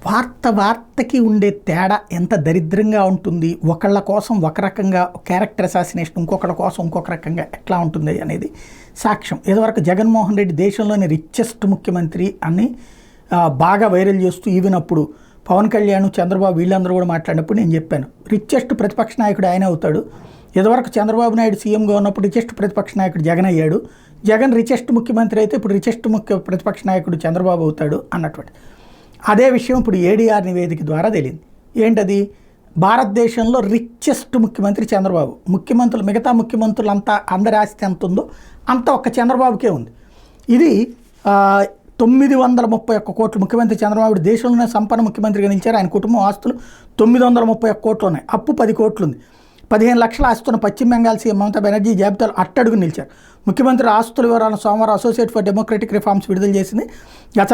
వార్తకి ఉండే తేడా ఎంత దరిద్రంగా ఉంటుంది, ఒకళ్ళ కోసం ఒక రకంగా క్యారెక్టర్ అసాసినేషన్, ఇంకొకళ్ళ కోసం ఇంకొక రకంగా ఎట్లా ఉంటుంది అనేది సాక్ష్యం. ఇదివరకు జగన్మోహన్ రెడ్డి దేశంలోని రిచెస్ట్ ముఖ్యమంత్రి అని బాగా వైరల్ చేస్తూ ఈవెన్ అప్పుడు పవన్ కళ్యాణ్, చంద్రబాబు వీళ్ళందరూ కూడా మాట్లాడినప్పుడు నేను చెప్పాను, రిచెస్ట్ ప్రతిపక్ష నాయకుడు ఆయన అవుతాడు. ఇదివరకు చంద్రబాబు నాయుడు సీఎంగా ఉన్నప్పుడు రిచెస్ట్ ప్రతిపక్ష నాయకుడు జగన్ అయ్యాడు. జగన్ రిచెస్ట్ ముఖ్యమంత్రి అయితే ఇప్పుడు రిచెస్ట్ ప్రతిపక్ష నాయకుడు చంద్రబాబు అవుతాడు అన్నటువంటి అదే విషయం ఇప్పుడు ఏడీఆర్ నివేదిక ద్వారా తెలియంది. ఏంటది? భారతదేశంలో రిచెస్ట్ ముఖ్యమంత్రి చంద్రబాబు. ముఖ్యమంత్రులు మిగతా ముఖ్యమంత్రులు అంతా అందరి ఆస్తి ఎంత ఉందో అంత ఒక్క చంద్రబాబుకే ఉంది. ఇది 931 కోట్లు. ముఖ్యమంత్రి చంద్రబాబు దేశంలోనే సంపన్న ముఖ్యమంత్రిగా నిలిచారు. ఆయన కుటుంబం ఆస్తులు 931 కోట్లు ఉన్నాయి. అప్పు 10 కోట్లు ఉంది. 15 లక్షల ఆస్తున్న పశ్చిమ బెంగాల్ సీఎం మమతా బెనర్జీ జాబితాలో అట్టడుగు నిలిచారు. ముఖ్యమంత్రి ఆస్తుల వివరాలను సోమవారం అసోసియేట్ ఫర్ డెమోక్రటిక్ రిఫార్మ్స్ విడుదల చేసింది. గత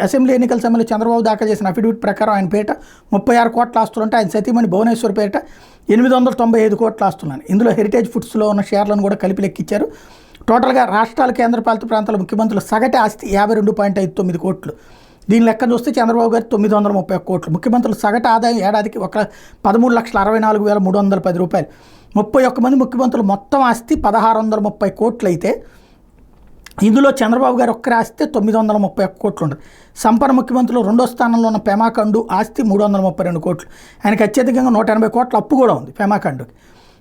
అసెంబ్లీ ఎన్నికల సమయంలో చంద్రబాబు దాఖలు చేసిన అఫిడవిట్ ప్రకారం ఆయన పేట 36 కోట్ల ఆస్తులుంటే ఆయన సతీమణి భువనేశ్వర్ పేట 895 కోట్ల ఆస్తులున్నాయి. ఇందులో హెరిటేజ్ ఫుడ్స్లో ఉన్న షేర్లను కూడా కలిపి లెక్కించారు. టోటల్గా రాష్ట్రాల కేంద్రపాలిత ప్రాంతాల ముఖ్యమంత్రుల సగటు ఆస్తి 52.59 కోట్లు. దీని లెక్క చూస్తే చంద్రబాబు గారు 931 కోట్లు. ముఖ్యమంత్రుల సగటు ఆదాయం ఏడాదికి 13,64,310 రూపాయలు. 31 మంది ముఖ్యమంత్రులు మొత్తం ఆస్తి 1,630 కోట్లు అయితే ఇందులో చంద్రబాబు గారు ఒక్కరి ఆస్తి 931 కోట్లు ఉండదు. సంపన్న ముఖ్యమంత్రులు రెండో స్థానంలో ఉన్న పెమా ఖండు ఆస్తి 332 కోట్లు. ఆయనకి అత్యధికంగా 180 కోట్ల అప్పు కూడా ఉంది పెమా ఖండుకి.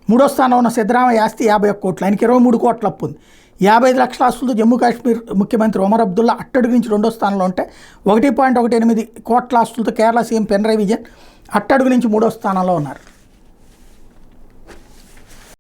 మూడో స్థానంలో ఉన్న సిద్ధరామయ్య ఆస్తి 51 కోట్లు. ఆయనకి 23 కోట్ల అప్పు ఉంది. 55 లక్షల ఆస్తులతో జమ్మూ కాశ్మీర్ ముఖ్యమంత్రి ఒమర్ అబ్దుల్లా అట్టడుగు నుంచి రెండో స్థానంలో ఉంటే 1.18 కోట్ల ఆస్తులతో కేరళ సీఎం పినరయి విజయన్ అట్టడుగు నుంచి మూడో స్థానంలో ఉన్నారు.